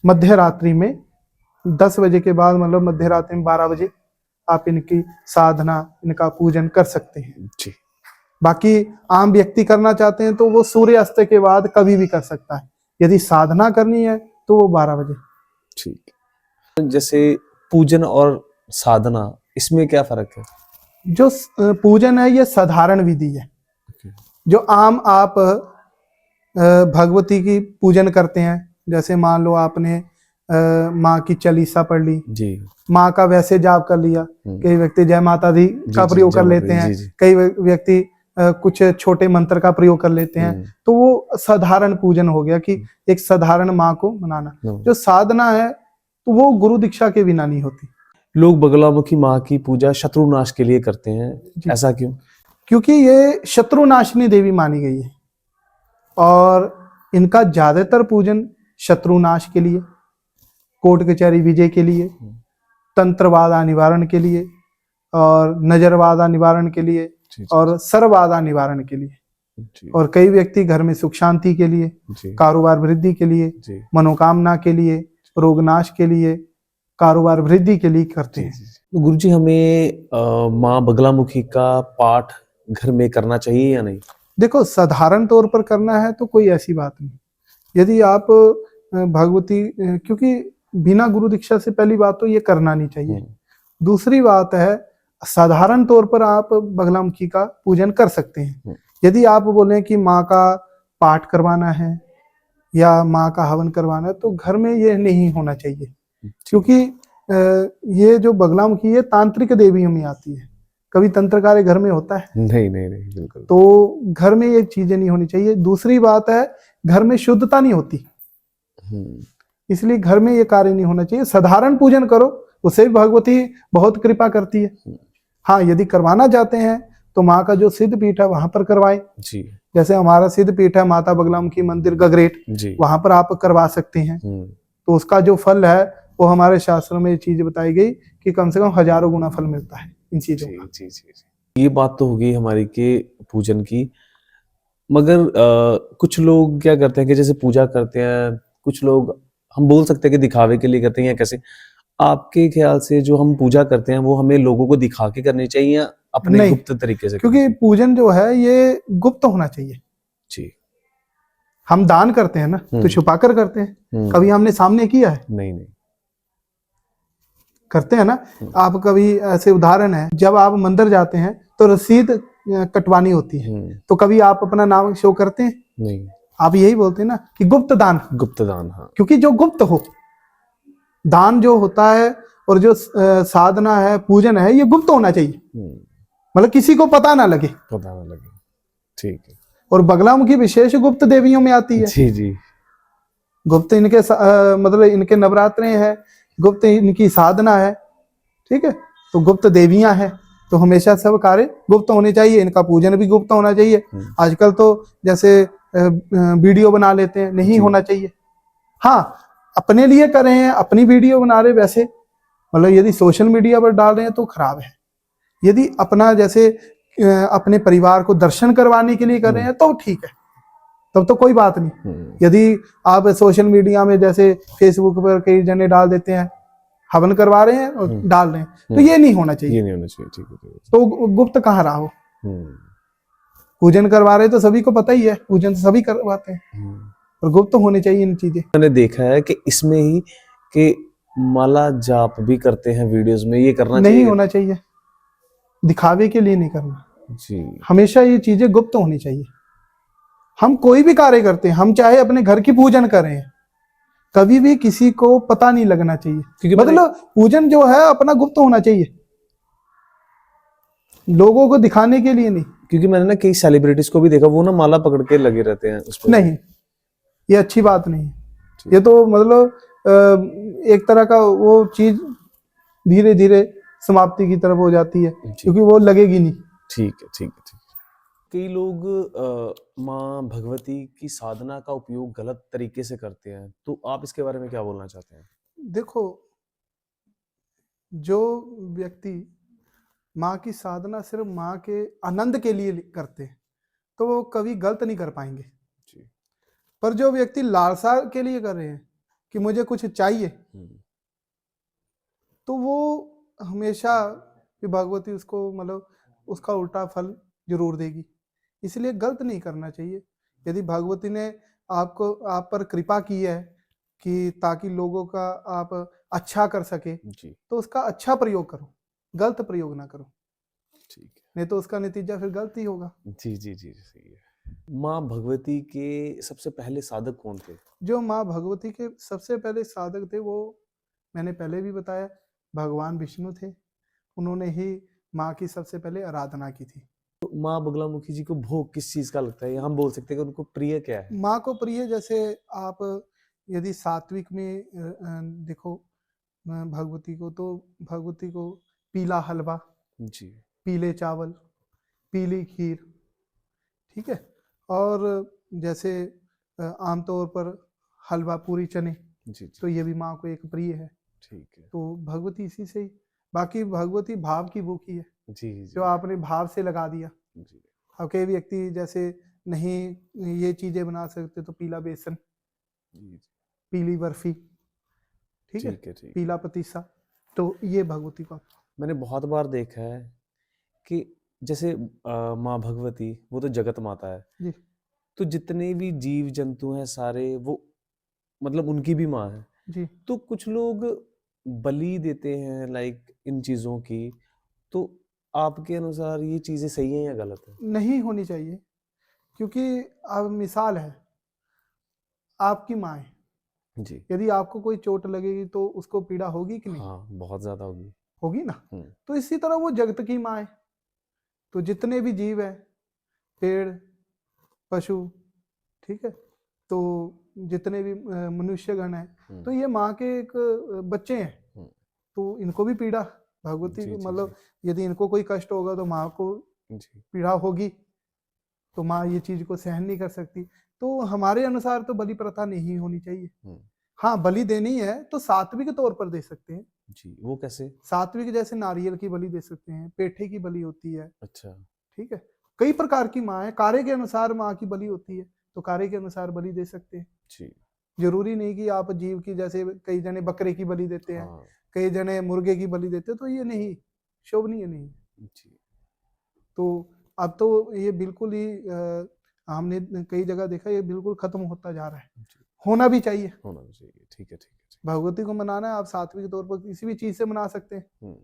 मध्य रात्रि में 10 बजे के बाद, मतलब मध्य रात्रि में 12 बजे आप इनकी साधना, इनका पूजन कर सकते हैं जी। बाकी आम व्यक्ति करना चाहते हैं तो वो सूर्यास्त के बाद कभी भी कर सकता है। यदि साधना करनी है तो वो 12 बजे। ठीक। जैसे पूजन और साधना, इसमें क्या फर्क है? जो पूजन है ये साधारण विधि है। जो आम आप भगवती की पूजन करते हैं, जैसे मान लो आपने माँ की चालीसा पढ़ ली जी, माँ का वैसे जाप कर लिया। कई व्यक्ति जय माता दी का प्रयोग कर लेते हैं, कई व्यक्ति कुछ छोटे मंत्र का प्रयोग कर लेते हैं। तो वो साधारण पूजन हो गया कि एक साधारण माँ को मनाना। जो साधना है तो वो गुरु दीक्षा के बिना नहीं होती। लोग बगलामुखी माँ की पूजा शत्रुनाश के लिए करते हैं, ऐसा क्यों? क्योंकि ये शत्रुनाशिनी देवी मानी गई है, और इनका ज्यादातर पूजन शत्रुनाश के लिए, कोर्ट कचहरी विजय के लिए, तंत्रवादा निवारण के लिए, और नजरवादा निवारण के लिए, और सर्ववादा निवारण के लिए, और कई व्यक्ति घर में सुख शांति के लिए, कारोबार वृद्धि के लिए, मनोकामना के लिए, रोगनाश के लिए, कारोबार वृद्धि के लिए करते हैं। तो गुरुजी, हमें माँ बगलामुखी का पाठ घर में करना चाहिए या नहीं? देखो, साधारण तौर पर करना है तो कोई ऐसी बात नहीं। यदि आप भगवती, क्योंकि बिना गुरु दीक्षा से पहली बात तो ये करना नहीं चाहिए। दूसरी बात है, साधारण तौर पर आप बगलामुखी का पूजन कर सकते हैं। यदि आप बोलें कि माँ का पाठ करवाना है या माँ का हवन करवाना है, तो घर में ये नहीं होना चाहिए। क्योंकि ये जो बगलामुखी है तांत्रिक देवियों में आती है। कभी तंत्र कार्य घर में होता है? नहीं, बिल्कुल। तो घर में ये चीजें नहीं होनी चाहिए। दूसरी बात है, घर में शुद्धता नहीं होती, इसलिए घर में ये कार्य नहीं होना चाहिए। साधारण पूजन करो, उससे भी भगवती बहुत कृपा करती है। हाँ, यदि करवाना चाहते हैं तो माँ का जो सिद्ध पीठ है वहां पर करवाएं जी। जैसे हमारा सिद्ध पीठ है माता बगलामुखी मंदिर गगरेट, वहां पर आप करवा सकते हैं। तो उसका जो फल है वो हमारे शास्त्रों में ये चीज बताई गई कि कम से कम हजारों गुना फल मिलता है इन चीजों जी का। जी जी जी। ये बात तो होगी हमारी के पूजन की, मगर कुछ लोग क्या करते हैं कि जैसे पूजा करते हैं, कुछ लोग हम बोल सकते हैं कि दिखावे के लिए करते हैं या कैसे? आपके ख्याल से जो हम पूजा करते हैं वो हमें लोगों को दिखा के करनी चाहिए या अपने नहीं, गुप्त तरीके से करनी क्योंकि चाहिए? पूजन जो है ये गुप्त होना चाहिए। जी। हम दान करते हैं ना तो छुपा कर करते हैं, कभी हमने सामने किया है? नहीं नहीं। करते हैं ना। आप कभी ऐसे उदाहरण है, जब आप मंदिर जाते हैं तो रसीद कटवानी होती है, तो कभी आप अपना नाम शो करते हैं? नहीं। आप यही बोलते हैं ना कि गुप्त दान, गुप्त दान, हाँ। क्योंकि जो गुप्त हो, दान जो होता है और जो साधना है, पूजन है, ये गुप्त होना चाहिए, मतलब किसी को पता ना लगे। पता ना लगे, ठीक है। और बगलामुखी विशेष गुप्त देवियों में आती है। जी जी। गुप्त इनके मतलब इनके नवरात्रे हैं, गुप्त इनकी साधना है, ठीक है। तो गुप्त देवियां हैं, तो हमेशा सब कार्य गुप्त होने चाहिए, इनका पूजन भी गुप्त होना चाहिए। आजकल तो जैसे वीडियो बना लेते हैं, नहीं होना चाहिए। हाँ, अपने लिए कर रहे हैं, अपनी वीडियो बना रहे, वैसे मतलब यदि सोशल मीडिया पर डाल रहे हैं तो खराब है। यदि अपना जैसे अपने परिवार को दर्शन करवाने के लिए कर रहे हैं तो ठीक है, तब तो कोई बात नहीं। यदि आप सोशल मीडिया में जैसे फेसबुक पर कई जने डाल देते हैं, हवन करवा रहे हैं और डाल रहे हैं, तो ये नहीं होना चाहिए। ये नहीं होना चाहिए, ठीक है, ठीक है। तो गुप्त कहाँ रहा हो? पूजन करवा रहे तो सभी को पता ही है, पूजन सभी करवाते हैं, और गुप्त होने चाहिए इन चीजें। मैंने देखा है कि इसमें ही कि माला जाप भी करते हैं वीडियोस में, ये करना चाहिए? नहीं होना चाहिए, दिखावे के लिए नहीं करना। जी। हमेशा ये चीजें गुप्त होनी चाहिए। हम कोई भी कार्य करते हैं, हम चाहे अपने घर की पूजन करें, कभी भी किसी को पता नहीं लगना चाहिए, क्योंकि मतलब पूजन जो है अपना गुप्त होना चाहिए, लोगों को दिखाने के लिए नहीं। क्योंकि मैंने ना कई सेलिब्रिटीज को भी देखा, वो ना माला पकड़ के लगे रहते हैं उस पर। नहीं, ये अच्छी बात नहीं है। ये तो मतलब एक तरह का वो चीज धीरे धीरे समाप्ति की तरफ हो जाती है, क्योंकि वो लगेगी नहीं। ठीक है, ठीक है, ठीक है। कई लोग माँ भगवती की साधना का उपयोग गलत तरीके से करते हैं, तो आप इसके बारे में क्या बोलना चाहते हैं? देखो, जो व्यक्ति माँ की साधना सिर्फ माँ के आनंद के लिए करते हैं तो वो कभी गलत नहीं कर पाएंगे। जी। पर जो व्यक्ति लालसा के लिए कर रहे हैं कि मुझे कुछ चाहिए, तो वो हमेशा भगवती उसको मतलब उसका उल्टा फल जरूर देगी। इसलिए गलत नहीं करना चाहिए। यदि भगवती ने आपको आप पर कृपा की है कि ताकि लोगों का आप अच्छा कर सके, जी। तो उसका अच्छा प्रयोग करो, गलत प्रयोग ना करो, ठीक है। नहीं तो उसका नतीजा फिर गलत ही होगा। जी जी जी, सही है। माँ भगवती के सबसे पहले साधक कौन थे? जो माँ भगवती के सबसे पहले साधक थे वो मैंने पहले भी बताया, भगवान विष्णु थे। उन्होंने ही माँ की सबसे पहले आराधना की थी। तो माँ बगलामुखी जी को भोग किस चीज का लगता है, या हम बोल सकते हैं कि उनको प्रिय क्या है? माँ को प्रिय, जैसे आप यदि सात्विक में देखो भगवती को, तो भगवती को पीला हलवा, जी। पीले चावल, पीली खीर, ठीक है, और जैसे आमतौर पर हलवा पूरी चने, जी तो जी, ये भी माँ को एक प्रिय है। ठीक है। तो भगवती इसी से ही, बाकी भगवती भाव की भूखी है, जी जी जो आपने भाव से लगा दिया। जी अब कई व्यक्ति जैसे नहीं ये चीजें बना सकते, तो पीला बेसन, जी, पीली बर्फी, ठीक है, ठीक है, ठीक है। पीला पतीसा, तो ये भगवती का। मैंने बहुत बार देखा है कि जैसे माँ भगवती वो तो जगत माता है, जी तो जितने भी जीव जंतु हैं सारे वो मतलब उनकी भी माँ है। जी। तो कुछ लोग बलि देते हैं लाइक इन चीजों की, तो आपके अनुसार ये चीजें सही हैं या गलत है? नहीं होनी चाहिए, क्योंकि अब मिसाल है, आपकी माँ है, जी। यदि आपको कोई चोट लगेगी तो उसको पीड़ा होगी कि नहीं? हाँ, बहुत ज्यादा होगी। होगी ना। तो इसी तरह वो जगत की माँ है। तो जितने भी जीव हैं, पेड़, पशु, ठीक है, तो जितने भी मनुष्यगण हैं, तो ये माँ के एक बच्चे हैं, तो इनको भी पीड़ा भगवती जी को, जी मतलब यदि इनको कोई कष्ट होगा तो माँ को जी पीड़ा होगी, तो माँ ये चीज को सहन नहीं कर सकती। तो हमारे अनुसार तो बलि प्रथा नहीं होनी चाहिए। हाँ, बलि देनी है तो सात्विक तौर पर दे सकते हैं। जी, वो कैसे? सात्विक जैसे नारियल की बलि दे सकते हैं, पेठे की बलि होती है, अच्छा। ठीक है। कई प्रकार की माँ है, कार्य के अनुसार माँ की बलि होती है, तो कार्य के अनुसार बलि दे सकते हैं। जी। जरूरी नहीं कि आप जीव की, जैसे कई जने बकरे की बलि देते हैं, हाँ। कई जने मुर्गे की बलि देते हैं, तो ये नहीं, शोभनीय नहीं। जी। तो अब तो ये बिल्कुल ही हमने कई जगह देखा, ये बिल्कुल खत्म होता जा रहा है। जी, होना भी चाहिए। होना भी चाहिए। ठीक है, ठीक है, ठीक भगवती को मनाना है, आप सात्विक तौर पर किसी भी चीज से मना सकते हैं। है।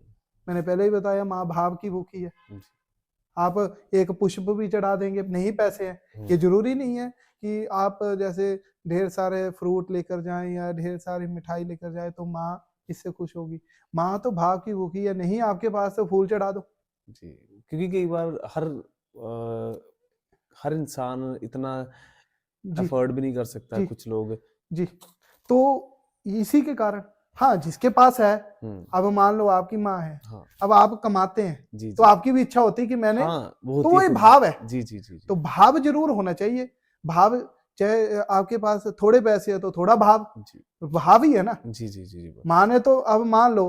मैंने पहले ही बताया, माँ भाव की भूखी है। जी। आप एक पुष्प भी चढ़ा देंगे, नहीं पैसे हैं, ये जरूरी नहीं है कि आप जैसे ढेर सारे फ्रूट लेकर जाएं या ढेर सारी मिठाई लेकर जाएं तो माँ इससे खुश होगी। माँ तो भाव की भूखी है, नहीं आपके पास तो फूल चढ़ा दो। जी, क्योंकि कई बार हर इंसान इतना जी अफोर्ड भी नहीं कर सकता है, जी कुछ लोग। जी। तो इसी के कारण, हाँ, जिसके पास है, हम्म। अब मान लो आपकी माँ है, हाँ। अब आप कमाते हैं, जी, तो जी। आपकी भी इच्छा होती है कि मैंने, हाँ, वो तो होती वो है ये खुद। भाव है। जी, जी, जी, तो जी। भाव जरूर होना चाहिए। भाव, चाहे आपके पास थोड़े पैसे है तो थोड़ा भाव, जी, भाव ही है ना। जी, जी, जी, जी, माने तो अब मान लो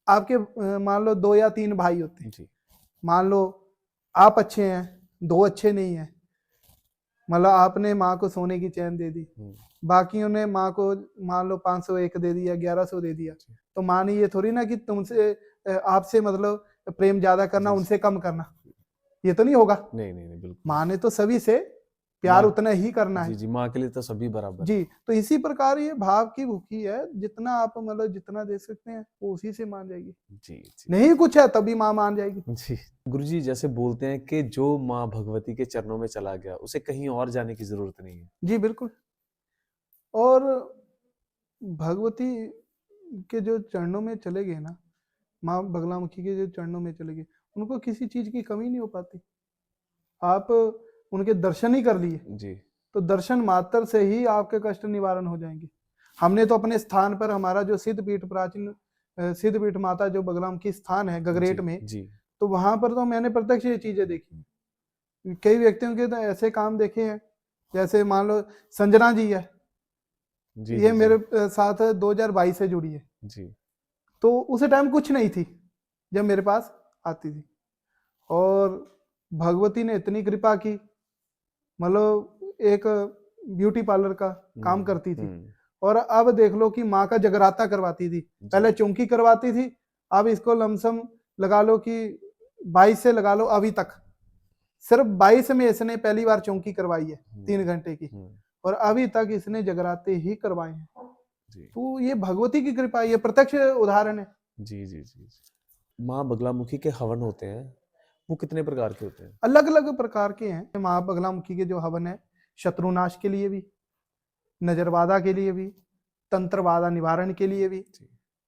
आपके मान लो 2 या 3 भाई होते हैं, जी, मान लो आप अच्छे हैं, 2 अच्छे नहीं हैं, मतलब आपने माँ को सोने की चैन दे दी, बाकियों ने माँ को मान लो 501 दे दिया, 1100 दे दिया, तो माँ ने ये थोड़ी ना कि तुमसे आपसे मतलब प्रेम ज्यादा करना, जी, उनसे कम करना, ये तो नहीं होगा। नहीं, नहीं, नहीं, बिल्कुल। माँ ने तो सभी से प्यार माँ, उतना ही करना जी, है। जी, माँ के लिए तो सभी बराबर है। जी, तो इसी प्रकार ये भाव की भूखी है, जितना आप मतलब जितना दे सकते हैं वो उसी से मान जाएगी। जी, जी, नहीं कुछ है तभी माँ मान जाएगी। जी। गुरुजी जैसे बोलते हैं कि जो माँ भगवती के चरणों में चला गया, उसे कहीं और जाने की जरूरत नहीं है। जी बिल्कुल। और भगवती के जो चरणों में चले गए ना, माँ बगलामुखी के जो चरणों में चले गए, उनको किसी चीज की कमी नहीं हो पाती। आप उनके दर्शन ही कर लिए जी, तो दर्शन मात्र से ही आपके कष्ट निवारण हो जाएंगे। हमने तो अपने स्थान पर, हमारा जो सिद्धपीठ प्राचीन सिद्धपीठ माता जो बगलामुखी स्थान है गगरेट जी, में, जी, तो वहां पर तो मैंने प्रत्यक्ष ये चीजें देखी हैं। कई व्यक्तियों के तो ऐसे काम देखे हैं, जैसे मान लो संजना जी है, जी, ये जी, मेरे साथ 2022 से जुड़ी है, जी, तो उस टाइम कुछ नहीं थी जब मेरे पास आती थी, और भगवती ने इतनी कृपा की, मतलब एक ब्यूटी पार्लर का काम करती थी, और अब देख लो कि माँ का जगराता करवाती थी। पहले चौंकी करवाती थी, अब इसको लमसम लगा लो कि 22 से लगा लो अभी तक, सिर्फ 22 में इसने पहली बार चौंकी करवाई है 3 घंटे की, और अभी तक इसने जगराते ही करवाए हैं। जी, तो ये भगवती की कृपा, ये प्रत्यक्ष उदाहरण है। जी, जी, जी। माँ बगलामुखी के हवन होते हैं, वो कितने प्रकार के होते हैं? अलग अलग प्रकार के हैं। माँ बगलामुखी के जो हवन है, शत्रुनाश के लिए भी, नजरवादा के लिए भी, तंत्रवादा निवारण के लिए भी,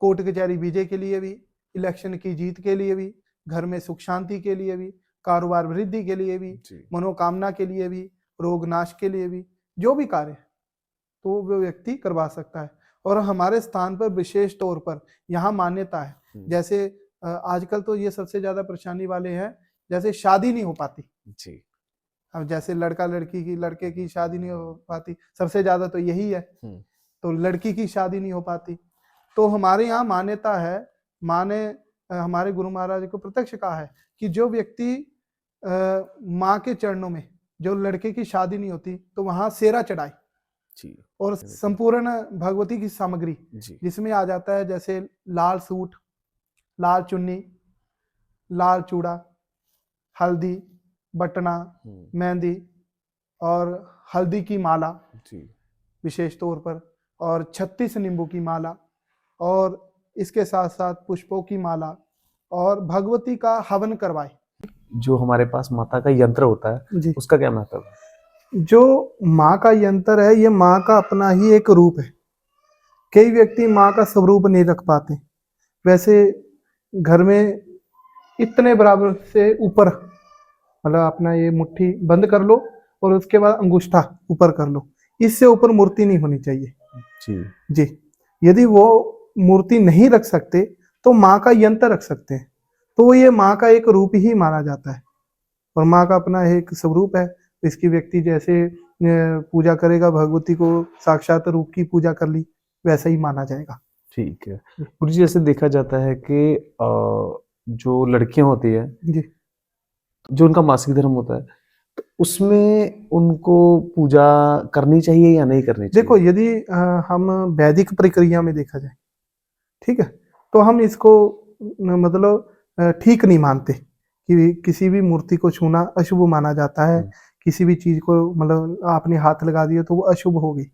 कोर्ट कचहरी विजय के लिए भी, इलेक्शन की जीत के लिए भी, घर में सुख शांति के लिए भी, कारोबार वृद्धि के लिए भी, मनोकामना के लिए भी, रोग नाश के लिए भी, जो भी कार्य है तो वो व्यक्ति करवा सकता है। और हमारे स्थान पर विशेष तौर पर यहाँ मान्यता है, जैसे आजकल तो ये सबसे ज्यादा परेशानी वाले हैं, जैसे शादी नहीं हो पाती जी, अब, जैसे लड़का लड़की की, लड़के की शादी नहीं हो पाती, सबसे ज्यादा तो यही है, तो लड़की की शादी नहीं हो पाती, तो हमारे यहाँ मान्यता है, माँ ने हमारे गुरु महाराज को प्रत्यक्ष कहा है कि जो व्यक्ति माँ के चरणों में, जो लड़के की शादी नहीं होती, तो वहां सेरा चढ़ाए, जी, और संपूर्ण भगवती की सामग्री जी, जिसमें आ जाता है, जैसे लाल सूट, लाल चुन्नी, लाल चूड़ा, हल्दी, बटना, मेहंदी, और हल्दी की माला जी, विशेष तौर पर, और 36 नींबू की माला, और इसके साथ साथ पुष्पों की माला, और भगवती का हवन करवाए। जो हमारे पास माता का यंत्र होता है, जी, उसका क्या महत्व है? जो माँ का यंत्र है, ये माँ का अपना ही एक रूप है। कई व्यक्ति माँ का स्वरूप नहीं रख पाते, वैसे घर में इतने बराबर से ऊपर, मतलब अपना ये मुट्ठी बंद कर लो और उसके बाद अंगूठा ऊपर कर लो, इससे ऊपर मूर्ति नहीं होनी चाहिए। जी, जी, यदि वो मूर्ति नहीं रख सकते तो माँ का यंत्र रख सकते हैं, तो ये माँ का एक रूप ही माना जाता है, और माँ का अपना एक स्वरूप है। इसकी व्यक्ति जैसे पूजा करेगा, भगवती को साक्षात रूप की पूजा कर ली, वैसा ही माना जाएगा। ठीक है गुरुजी, जैसे देखा जाता है कि जो लड़कियां होती है, जी जो उनका मासिक धर्म होता है, तो उसमें उनको पूजा करनी चाहिए या नहीं करनी चाहिए? देखो, यदि हम वैदिक प्रक्रिया में देखा जाए, ठीक है, तो हम इसको मतलब ठीक नहीं मानते कि किसी भी मूर्ति को छूना अशुभ माना जाता है। हम्म, किसी भी चीज को मतलब आपने हाथ लगा दिया तो वो अशुभ हो गई,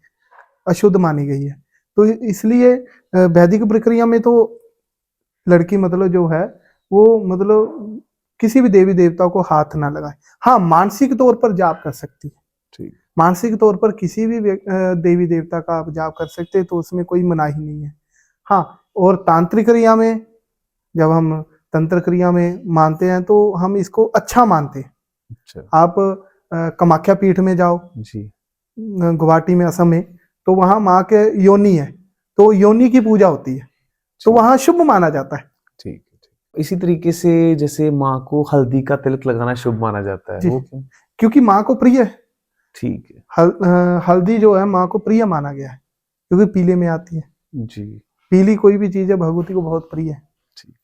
अशुद्ध मानी गई है। तो इसलिए वैदिक प्रक्रिया में तो लड़की मतलब जो है वो मतलब किसी भी देवी देवता को हाथ ना लगाए। हाँ, मानसिक तौर पर जाप कर सकती है, ठीक। मानसिक तौर पर किसी भी देवी देवता का आप जाप कर सकते हैं, तो उसमें कोई मनाही नहीं है। हाँ, और तांत्रिक क्रिया में जब हम तंत्र क्रिया में मानते हैं तो हम इसको अच्छा मानते हैं। अच्छा। आप कामाख्या पीठ में जाओ, जी। गुवाहाटी में, असम में, तो वहां माँ के योनि है, तो योनि की पूजा होती है, तो ठीक। वहां शुभ माना जाता है। ठीक है, ठीक। इसी तरीके से जैसे माँ को हल्दी का तिलक लगाना शुभ माना जाता है, जी, वो क्यों? क्योंकि माँ को प्रिय है। ठीक है। हल्दी जो है माँ को प्रिय माना गया है, क्योंकि पीले में आती है। जी। पीली कोई भी चीज है भगवती को बहुत प्रिय है। ठीक।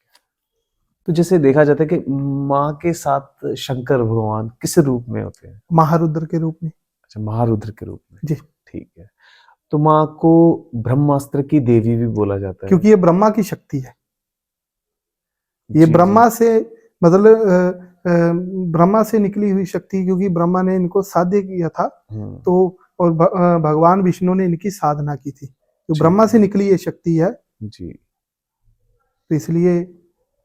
तो जैसे देखा जाता है कि माँ के साथ शंकर भगवान किस रूप में होते हैं? महारुद्र के रूप में। अच्छा, महारुद्र के रूप में। जी, ठीक है। तो माँ को ब्रह्मास्त्र की देवी भी बोला जाता है। क्योंकि ये ब्रह्मा की शक्ति है। ये जी, ब्रह्मा से मतलब ब्रह्मा से निकली हुई शक्ति, क्योंकि ब्रह्मा ने इनको साध्य किया था, हम्म, तो और भगवान विष्णु ने इनकी साधना की थी, तो ठीक ब्रह्मा है। से निकली ये शक्ति है, जी। तो इसलिए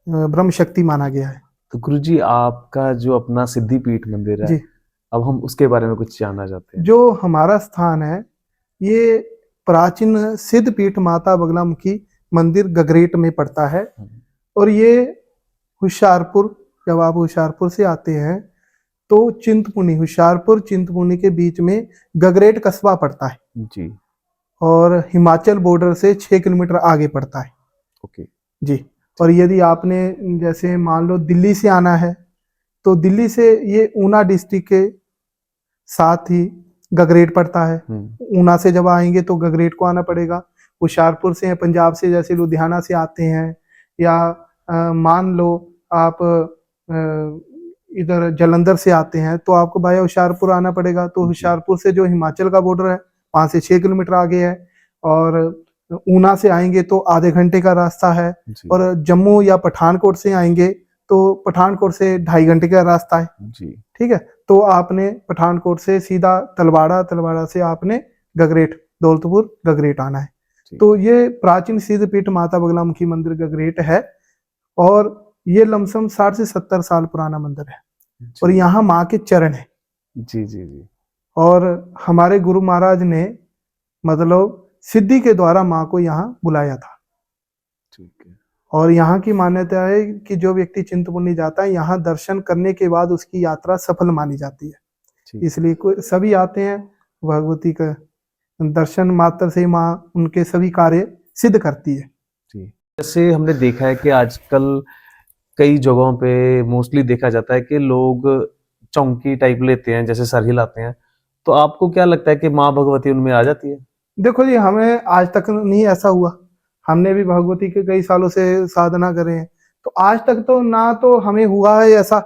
ब्रह्म शक्ति माना गया है। तो गुरुजी, आपका जो अपना सिद्धिपीठ मंदिर है, जी, अब हम उसके बारे में कुछ जानना चाहते हैं। जो हमारा स्थान है ये प्राचीन सिद्धपीठ माता बगलामुखी मंदिर गगरेट में पड़ता है। हम्म, और ये होशियारपुर, जब आप होशियारपुर से आते हैं तो चिंतपूर्णी, होशियारपुर चिंतपूर्णी के बीच में गगरेट कस्बा पड़ता है, जी। और हिमाचल बॉर्डर से 6 किलोमीटर आगे पड़ता है। ओके। जी, और यदि आपने जैसे मान लो दिल्ली से आना है, तो दिल्ली से ये ऊना डिस्ट्रिक्ट के साथ ही गगरेट पड़ता है। ऊना से जब आएंगे तो गगरेट को आना पड़ेगा। होशियारपुर से, पंजाब से, जैसे लुधियाना से आते हैं, या मान लो आप इधर जलंधर से आते हैं, तो आपको भाई होशियारपुर आना पड़ेगा। तो होशियारपुर से जो हिमाचल का बॉर्डर है वहां से 6 किलोमीटर आगे है, और ऊना से आएंगे तो आधे घंटे का रास्ता है, जी। और जम्मू या पठानकोट से आएंगे तो पठानकोट से 2.5 घंटे का रास्ता है। जी। ठीक है, तो आपने पठानकोट से सीधा तलवाड़ा, तलवाड़ा से आपने गगरेट, दौलतपुर गगरेट आना है। ठीक। तो ये प्राचीन सिद्धपीठ माता बगलामुखी मंदिर गगरेट है, और ये लमसम 60 से 70 साल पुराना मंदिर है, और जी। यहाँ माँ के चरण है। जी। जी। जी। और हमारे गुरु महाराज ने मतलब सिद्धि के द्वारा माँ को यहाँ बुलाया था। ठीक है। और यहाँ की मान्यता है कि जो व्यक्ति चिंतपूर्णी जाता है, यहाँ दर्शन करने के बाद उसकी यात्रा सफल मानी जाती है। ठीक। इसलिए सभी आते हैं, भगवती का दर्शन मात्र से माँ उनके सभी कार्य सिद्ध करती है। जी। जैसे हमने देखा है कि आजकल कई जगहों पे मोस्टली देखा जाता है कि लोग चौंकी टाइप लेते हैं, जैसे सर हिलाते हैं। तो आपको क्या लगता है कि माँ भगवती उनमें आ जाती है? देखो जी, हमें आज तक नहीं ऐसा हुआ। हमने भी भगवती के कई सालों से साधना करे हैं, तो आज तक तो ना तो हमें हुआ है ऐसा,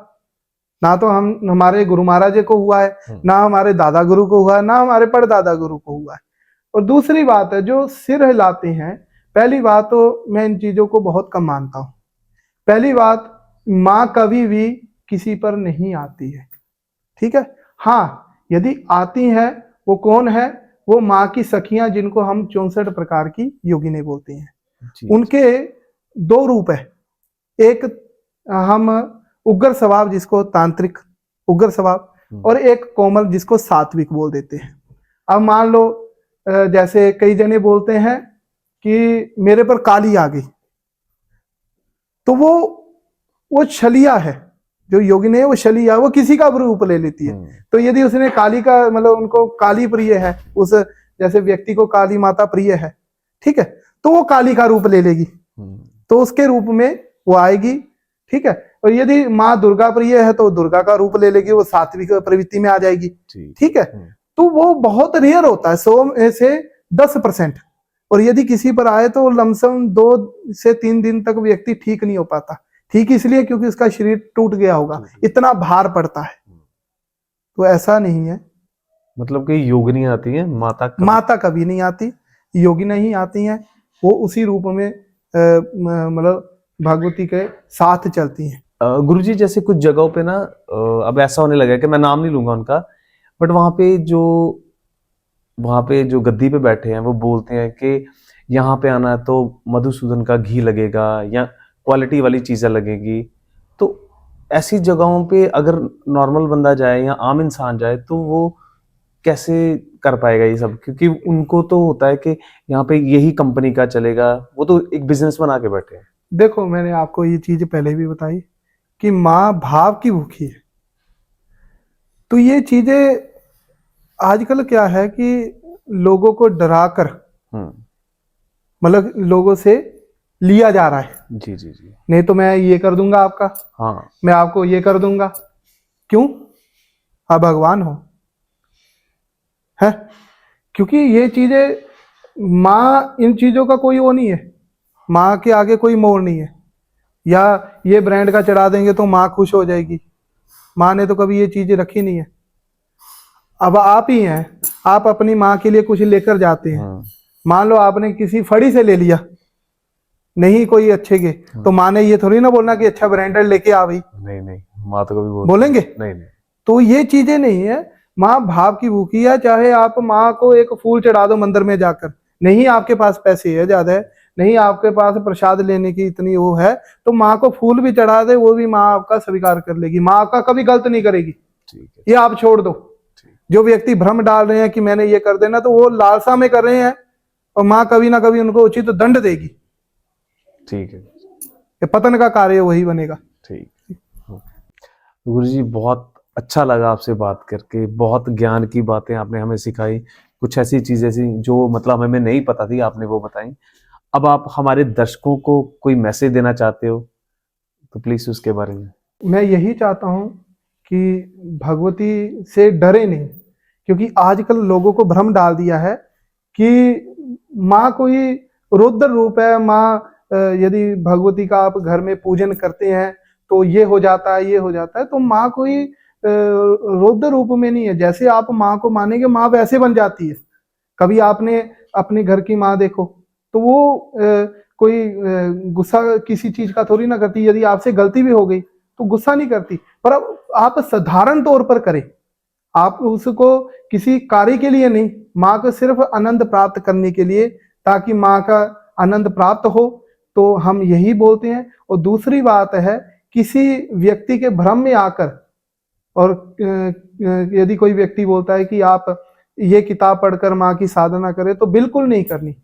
ना तो हमारे गुरु महाराज जी को हुआ है, ना हमारे दादा गुरु को हुआ है, ना हमारे परदादा गुरु को हुआ है। और दूसरी बात है, जो सिर हिलाते हैं, पहली बात तो मैं इन चीजों को बहुत कम मानता हूँ। पहली बात, माँ कभी भी किसी पर नहीं आती है, ठीक है। हाँ, यदि आती है, वो कौन है? वो माँ की सखियां, जिनको हम 64 प्रकार की योगिनी बोलते हैं। जी। उनके 2 रूप है। एक हम उग्र स्वभाव, जिसको तांत्रिक उग्र स्वभाव, और एक कोमल, जिसको सात्विक बोल देते हैं। अब मान लो जैसे कई जने बोलते हैं कि मेरे पर काली आ गई, तो वो छलिया है। जो योगिनी है वो छलिया, वो किसी का भी रूप ले लेती है। तो यदि उसने काली का मतलब, उनको काली प्रिय है, उस जैसे व्यक्ति को काली माता प्रिय है, ठीक है, तो वो काली का रूप ले लेगी, तो उसके रूप में वो आएगी, ठीक है। और यदि माँ दुर्गा प्रिय है तो दुर्गा का रूप ले लेगी, वो सात्विक प्रवृत्ति में आ जाएगी, ठीक है। तो वो बहुत रेयर होता है, 100 में से 10%। और यदि किसी पर आए तो लमसम 2 से 3 दिन तक व्यक्ति ठीक नहीं हो पाता। ठीक इसलिए क्योंकि उसका शरीर टूट गया होगा, इतना भार पड़ता है। तो ऐसा नहीं है। मतलब कि योगिनी आती है, माता कभी नहीं आती, योगी नहीं आती हैं, वो उसी रूप में मतलब भगवती के साथ चलती हैं। गुरुजी जैसे कुछ जगहों पे ना अब ऐसा होने लगा है कि मैं नाम नहीं लूंगा उनका, बट वहां पे जो गद्दी पे बैठे हैं वो बोलते हैं कि यहाँ पे आना है तो मधुसूदन का घी लगेगा या क्वालिटी वाली चीजें लगेगी। तो ऐसी जगहों पे अगर नॉर्मल बंदा जाए या आम इंसान जाए तो वो कैसे कर पाएगा ये सब, क्योंकि उनको तो होता है कि यहाँ पे यही कंपनी का चलेगा, वो तो एक बिजनेस बना के बैठे हैं। देखो, मैंने आपको ये चीज पहले भी बताई कि माँ भाव की भूखी है। तो ये चीजें आजकल क्या है कि लोगों को डराकर मतलब लोगों से लिया जा रहा है। जी जी जी। नहीं तो मैं ये कर दूंगा आपका, हाँ, मैं आपको ये कर दूंगा। क्यों? आप भगवान हो, है? क्योंकि ये चीजें माँ, इन चीजों का कोई वो नहीं है, माँ के आगे कोई मोड़ नहीं है। या ये ब्रांड का चढ़ा देंगे तो माँ खुश हो जाएगी, माँ ने तो कभी ये चीजें रखी नहीं है। अब आप ही हैं, आप अपनी माँ के लिए कुछ लेकर जाते हैं। मान लो आपने किसी फड़ी से ले लिया, नहीं कोई अच्छे के, तो माँ ने ये थोड़ी ना बोलना कि अच्छा ब्रांडेड लेके आ भाई। नहीं नहीं, माँ तो कभी बोलेंगे? नहीं नहीं। तो ये चीजें नहीं है। माँ भाव की भूखी है। चाहे आप माँ को एक फूल चढ़ा दो मंदिर में जाकर, नहीं आपके पास पैसे है ज्यादा है, नहीं आपके पास प्रसाद लेने की इतनी वो है, तो माँ को फूल भी चढ़ा दे, वो भी माँ आपका स्वीकार कर लेगी। माँ आपका कभी गलत नहीं करेगी। ठीक है, ये आप छोड़ दो। जो व्यक्ति भ्रम डाल रहे हैं कि मैंने ये कर देना, तो वो लालसा में कर रहे हैं, और माँ कभी ना कभी उनको उचित दंड देगी। ठीक है, ये पतन का कार्य वही बनेगा। ठीक। गुरुजी बहुत अच्छा लगा आपसे बात करके, बहुत ज्ञान की बातें आपने हमें सिखाई, कुछ ऐसी चीजें ऐसी जो मतलब हमें नहीं पता थी आपने वो बताई। अब आप हमारे दर्शकों को कोई मैसेज देना चाहते हो तो प्लीज उसके बारे में। मैं यही चाहता हूँ कि भगवती से डरे नहीं, क्योंकि आजकल लोगों को भ्रम डाल दिया है कि माँ कोई रौद्र रूप है। माँ यदि भगवती का आप घर में पूजन करते हैं तो ये हो जाता है, ये हो जाता है। तो माँ कोई रौद्र रूप में नहीं है। जैसे आप माँ को मानेंगे, माँ वैसे बन जाती है। कभी आपने अपने घर की माँ देखो तो वो कोई गुस्सा किसी चीज का थोड़ी ना करती। यदि आपसे गलती भी हो गई तो गुस्सा नहीं करती, पर अब आप साधारण तौर पर करें, आप उसको किसी कार्य के लिए नहीं, माँ को सिर्फ आनंद प्राप्त करने के लिए, ताकि माँ का आनंद प्राप्त हो, तो हम यही बोलते हैं। और दूसरी बात है, किसी व्यक्ति के भ्रम में आकर, और यदि कोई व्यक्ति बोलता है कि आप ये किताब पढ़कर माँ की साधना करें, तो बिल्कुल नहीं करनी।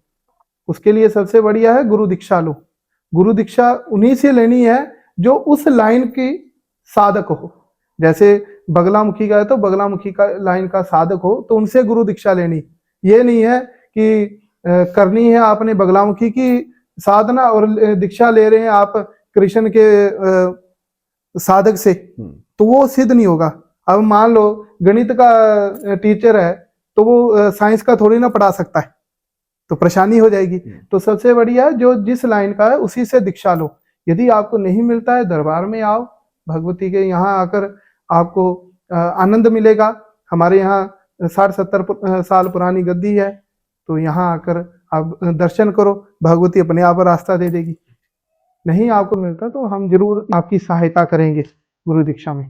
उसके लिए सबसे बढ़िया है गुरु दीक्षा लो। गुरु दीक्षा उन्हीं से लेनी है जो उस लाइन की साधक हो। जैसे बगलामुखी का है तो बगलामुखी का लाइन का साधक हो, तो उनसे गुरु दीक्षा लेनी। ये नहीं है कि करनी है आपने बगलामुखी की साधना और दीक्षा ले रहे हैं आप कृष्ण के साधक से, तो वो सिद्ध नहीं होगा। अब मान लो गणित का टीचर है, तो वो साइंस का थोड़ी ना पढ़ा सकता है, तो परेशानी हो जाएगी। तो सबसे बढ़िया जो जिस लाइन का है उसी से दीक्षा लो। यदि आपको नहीं मिलता है, दरबार में आओ, भगवती के यहाँ आकर आपको आनंद मिलेगा। हमारे यहाँ 60-70 साल पुरानी गद्दी है, तो यहाँ आकर आप दर्शन करो, भगवती अपने आप रास्ता दे देगी। नहीं आपको मिलता तो हम जरूर आपकी सहायता करेंगे गुरु दीक्षा में।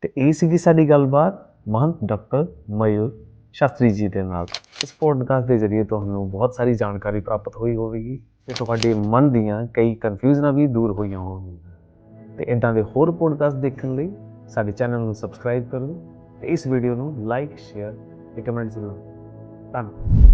ਤੇ ਇਹ ਸੀਗੀ ਸਾਡੀ ਗੱਲਬਾਤ ਮਹੰਤ ਡਾਕਟਰ ਮਯੂਰ ਸ਼ਾਸਤਰੀ ਜੀ ਦੇ ਨਾਲ। ਇਸ ਪੋਡਕਾਸਟ ਦੇ ਜ਼ਰੀਏ ਤੁਹਾਨੂੰ ਬਹੁਤ ਸਾਰੀ ਜਾਣਕਾਰੀ ਪ੍ਰਾਪਤ ਹੋਈ ਹੋਵੇਗੀ ਤੇ ਤੁਹਾਡੇ ਮਨ ਦੀਆਂ ਕਈ ਕਨਫਿਊਜ਼ਨਾਂ ਵੀ ਦੂਰ ਹੋਈਆਂ ਹੋਣਗੀਆਂ। ਤੇ ਇਦਾਂ ਦੇ ਹੋਰ ਪੋਡਕਾਸਟ ਦੇਖਣ ਲਈ ਸਾਡੇ ਚੈਨਲ ਨੂੰ ਸਬਸਕ੍ਰਾਈਬ ਕਰੋ ਤੇ ਇਸ ਵੀਡੀਓ ਨੂੰ ਲਾਈਕ, ਸ਼ੇਅਰ ਤੇ ਕਮੈਂਟ ਜ਼ਰੂਰ। ਧੰਨਵਾਦ।